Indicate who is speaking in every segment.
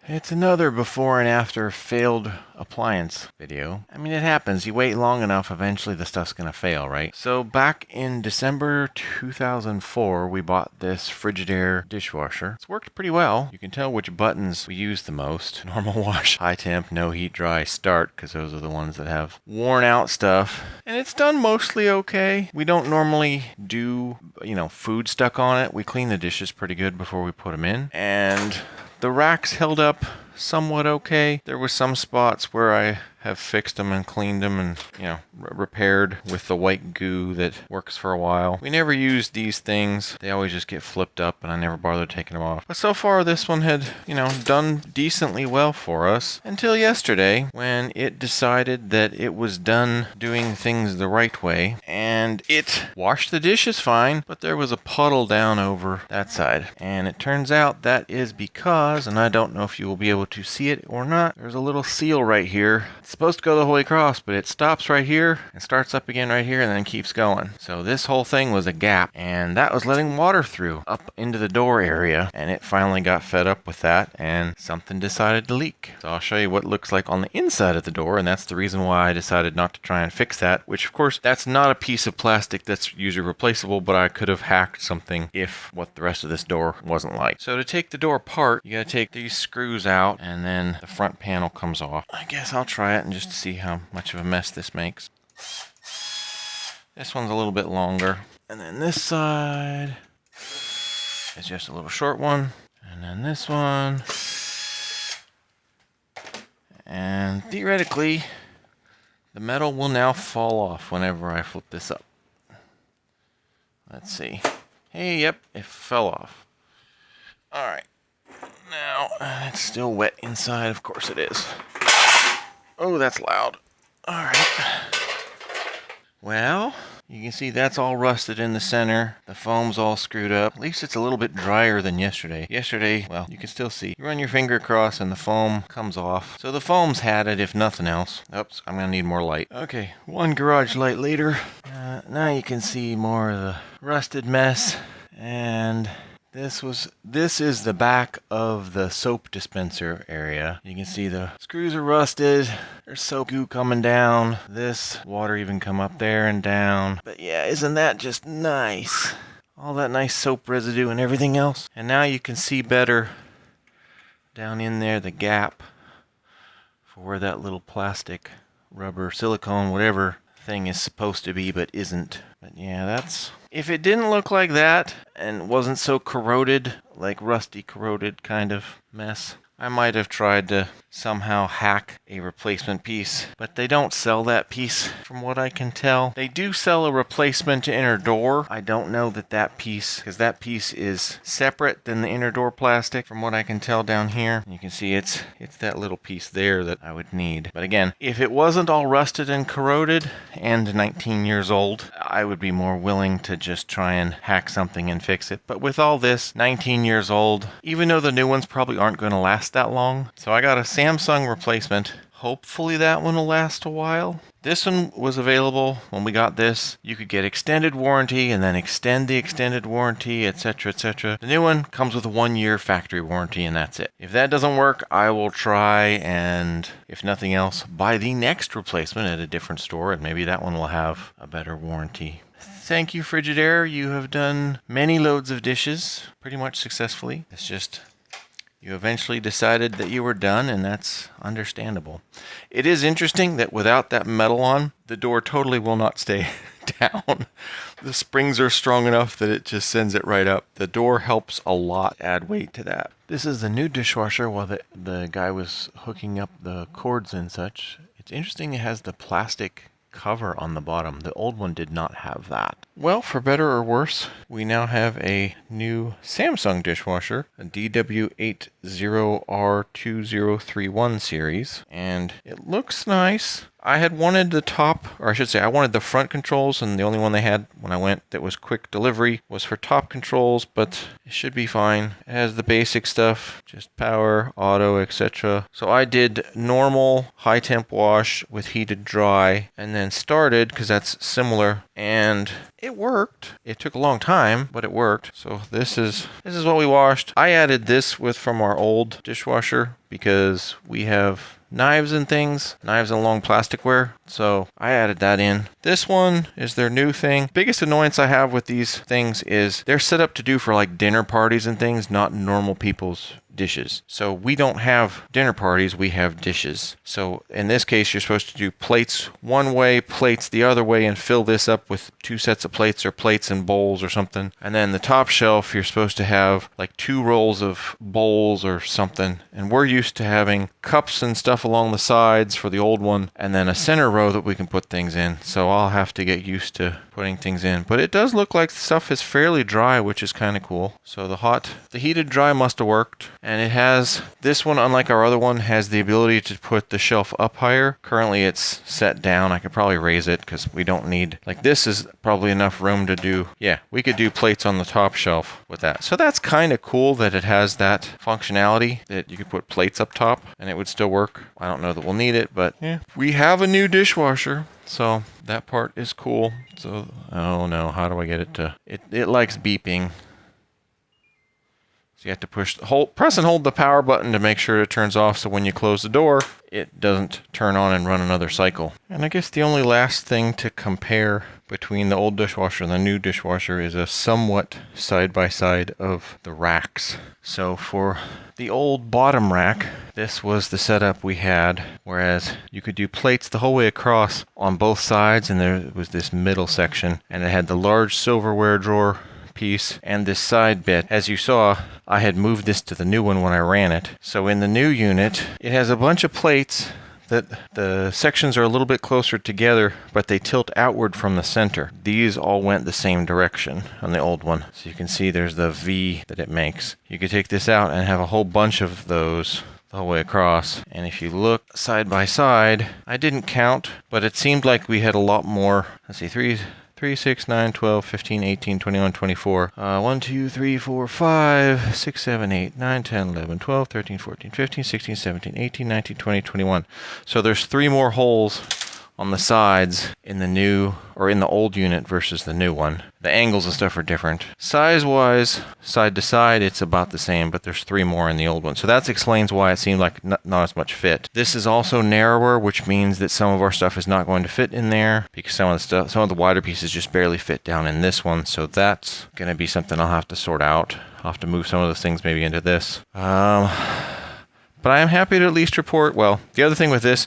Speaker 1: It's another before and after failed appliance video. I mean, it happens. You wait long enough, eventually the stuff's gonna fail, right? So back in December 2004, we bought this Frigidaire dishwasher. It's worked pretty well. You can tell which buttons we use the most. Normal wash, high temp, no heat, dry, start, because those are the ones that have worn out stuff. And it's done mostly okay. We don't normally do, food stuck on it. We clean the dishes pretty good before we put them in. And the racks held up somewhat okay. There were some spots where I have fixed them and cleaned them and, repaired with the white goo that works for a while. We never used these things. They always just get flipped up and I never bothered taking them off. But so far this one had, done decently well for us until yesterday when it decided that it was done doing things the right way and it washed the dishes fine, but there was a puddle down over that side. And it turns out that is because, and I don't know if you will be able to see it or not, there's a little seal right here. It's supposed to go the whole way across, but it stops right here and starts up again right here and then keeps going. So this whole thing was a gap and that was letting water through up into the door area, and it finally got fed up with that and something decided to leak. So I'll show you what it looks like on the inside of the door, and that's the reason why I decided not to try and fix that, which of course that's not a piece of plastic that's usually replaceable, but I could have hacked something if what the rest of this door wasn't like. So to take the door apart, you gotta take these screws out and then the front panel comes off. I guess I'll try it and just see how much of a mess this makes. This one's a little bit longer. And then this side is just a little short one. And then this one. And theoretically, the metal will now fall off whenever I flip this up. Let's see. Hey, yep, it fell off. Alright. Now, it's still wet inside, of course it is. Oh, that's loud. Alright. Well, you can see that's all rusted in the center. The foam's all screwed up. At least it's a little bit drier than yesterday. Yesterday, well, you can still see. You run your finger across and the foam comes off. So the foam's had it, if nothing else. Oops, I'm gonna need more light. Okay, one garage light later. Now you can see more of the rusted mess. And this is the back of the soap dispenser area. You can see the screws are rusted. There's soap goo coming down. This water even come up there and down. But yeah, isn't that just nice? All that nice soap residue and everything else. And now you can see better down in there the gap for where that little plastic, rubber, silicone, whatever thing is supposed to be but isn't. But yeah, that's... If it didn't look like that and wasn't so corroded, like rusty corroded kind of mess, I might have tried to somehow hack a replacement piece, but they don't sell that piece from what I can tell. They do sell a replacement inner door. I don't know that piece, because that piece is separate than the inner door plastic from what I can tell down here. You can see it's that little piece there that I would need. But again, if it wasn't all rusted and corroded and 19 years old, I would be more willing to just try and hack something and fix it. But with all this, 19 years old, even though the new ones probably aren't going to last that long. So I got a Samsung replacement. Hopefully that one will last a while. This one was available when we got this. You could get extended warranty and then extend the extended warranty, etc., etc. The new one comes with a 1-year factory warranty and that's it. If that doesn't work, I will try and, if nothing else, buy the next replacement at a different store and maybe that one will have a better warranty. Thank you, Frigidaire. You have done many loads of dishes pretty much successfully. It's just... You eventually decided that you were done, and that's understandable. It is interesting that without that metal on, the door totally will not stay down. The springs are strong enough that it just sends it right up. The door helps a lot add weight to that. This is the new dishwasher while the guy was hooking up the cords and such. It's interesting it has the plastic cover on the bottom. The old one did not have that. Well, for better or worse, we now have a new Samsung dishwasher, a DW80R2031 series, and it looks nice. I had wanted the top, or I should say I wanted the front controls, and the only one they had when I went that was quick delivery was for top controls, but it should be fine. It has the basic stuff, just power, auto, etc. So I did normal high temp wash with heated dry, and then started, because that's similar, and it worked. It took a long time, but it worked. So this is what we washed. I added this from our old dishwasher because we have knives and things, knives and long plasticware. So I added that in. This one is their new thing. Biggest annoyance I have with these things is they're set up to do for like dinner parties and things, not normal people's dishes. So we don't have dinner parties, we have dishes. So in this case, you're supposed to do plates one way, plates the other way, and fill this up with 2 sets of plates or plates and bowls or something. And then the top shelf, you're supposed to have like 2 rolls of bowls or something. And we're used to having cups and stuff along the sides for the old one, and then a center row that we can put things in. So I'll have to get used to putting things in. But it does look like the stuff is fairly dry, which is kind of cool. So the heated dry must have worked. And it has, this one, unlike our other one, has the ability to put the shelf up higher. Currently it's set down. I could probably raise it because we don't need, like this is probably enough room to do, yeah, we could do plates on the top shelf with that. So that's kind of cool that it has that functionality that you could put plates up top and it would still work. I don't know that we'll need it, but yeah. We have a new dishwasher. So that part is cool. So, oh no, how do I get it to, it likes beeping. So you have to press and hold the power button to make sure it turns off, so when you close the door, it doesn't turn on and run another cycle. And I guess the only last thing to compare between the old dishwasher and the new dishwasher is a somewhat side-by-side of the racks. So for the old bottom rack, this was the setup we had, whereas you could do plates the whole way across on both sides, and there was this middle section, and it had the large silverware drawer piece and this side bit. As you saw, I had moved this to the new one when I ran it. So in the new unit, it has a bunch of plates that the sections are a little bit closer together, but they tilt outward from the center. These all went the same direction on the old one. So you can see there's the V that it makes. You could take this out and have a whole bunch of those the whole way across. And if you look side by side, I didn't count, but it seemed like we had a lot more. Let's see, 3, 6, 9, 12, 15, 18, 21, 24. 1, 2, 3, 4, 5, 6, 7, 8, 9, 10, 11, 12, 13, 14, 15, 16, 17, 18, 19, 20, 21. So there's 3 more holes on the sides in the new, or in the old unit versus the new one. The angles and stuff are different. Size-wise, side to side, it's about the same, but there's 3 more in the old one. So that explains why it seemed like not as much fit. This is also narrower, which means that some of our stuff is not going to fit in there, because some of the wider pieces just barely fit down in this one. So that's going to be something I'll have to sort out. I'll have to move some of those things maybe into this. But I am happy to at least report, well, the other thing with this,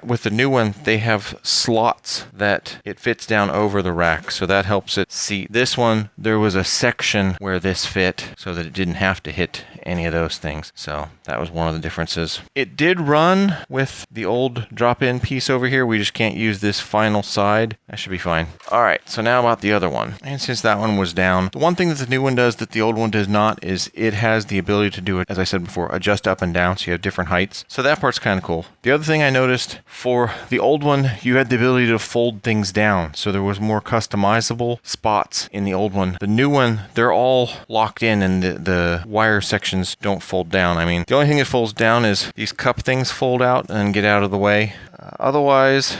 Speaker 1: with the new one, they have slots that it fits down over the rack, so that helps it seat. This one, there was a section where this fit so that it didn't have to hit any of those things. So that was one of the differences. It did run with the old drop-in piece over here. We just can't use this final side. That should be fine. All right, so now about the other one. And since that one was down, the one thing that the new one does that the old one does not is it has the ability to do it, as I said before, adjust up and down, so you have different heights. So that part's kind of cool. The other thing I noticed, for the old one, you had the ability to fold things down. So there was more customizable spots in the old one. The new one, they're all locked in and the wire sections don't fold down. I mean, the only thing that folds down is these cup things fold out and get out of the way. Otherwise,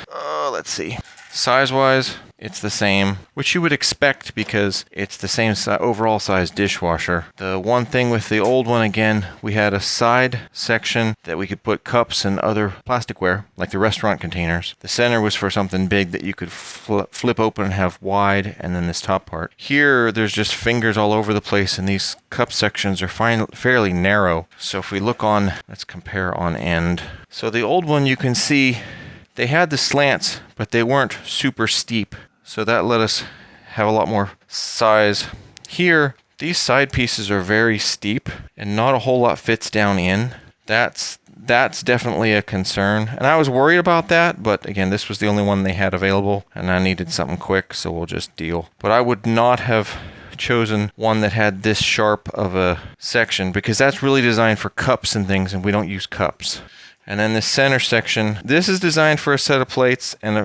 Speaker 1: let's see. Size-wise, it's the same, which you would expect because it's the same overall size dishwasher. The one thing with the old one, again, we had a side section that we could put cups and other plasticware, like the restaurant containers. The center was for something big that you could flip open and have wide, and then this top part. Here, there's just fingers all over the place, and these cup sections are fairly narrow. So if we look on, let's compare on end. So the old one, you can see they had the slants, but they weren't super steep. So that let us have a lot more size. Here, these side pieces are very steep and not a whole lot fits down in. That's definitely a concern. And I was worried about that, but again, this was the only one they had available and I needed something quick, so we'll just deal. But I would not have chosen one that had this sharp of a section because that's really designed for cups and things, and we don't use cups. And then the center section, this is designed for a set of plates and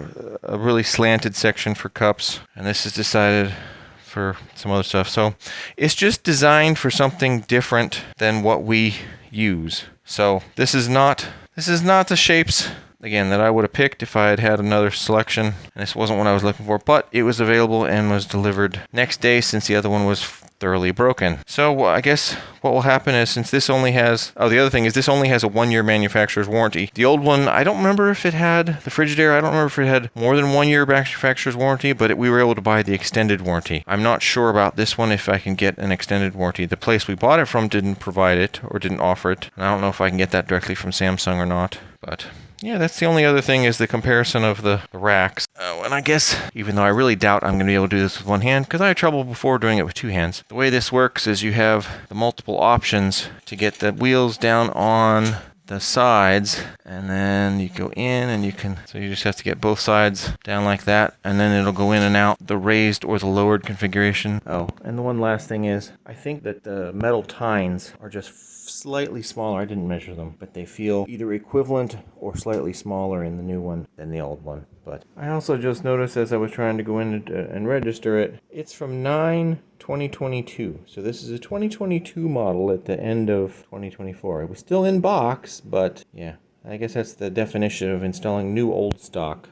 Speaker 1: a really slanted section for cups. And this is decided for some other stuff. So it's just designed for something different than what we use. So this is not the shapes again, that I would have picked if I had had another selection. And this wasn't what I was looking for, but it was available and was delivered next day since the other one was thoroughly broken. So I guess what will happen is, since this only has, the other thing is this only has a 1-year manufacturer's warranty. The old one, I don't remember if it had, the Frigidaire, I don't remember if it had more than 1 year manufacturer's warranty, but we were able to buy the extended warranty. I'm not sure about this one if I can get an extended warranty. The place we bought it from didn't provide it or didn't offer it. And I don't know if I can get that directly from Samsung or not, but yeah, that's the only other thing is the comparison of the racks. And I guess, even though I really doubt I'm going to be able to do this with one hand, because I had trouble before doing it with two hands. The way this works is you have the multiple options to get the wheels down on the sides, and then you go in and you can, so you just have to get both sides down like that, and then it'll go in and out the raised or the lowered configuration. Oh, and the one last thing is, I think that the metal tines are just slightly smaller. I didn't measure them, but they feel either equivalent or slightly smaller in the new one than the old one. But I also just noticed as I was trying to go in and register it, it's from 9/2022. So this is a 2022 model at the end of 2024. It was still in box, but yeah, I guess that's the definition of installing new old stock.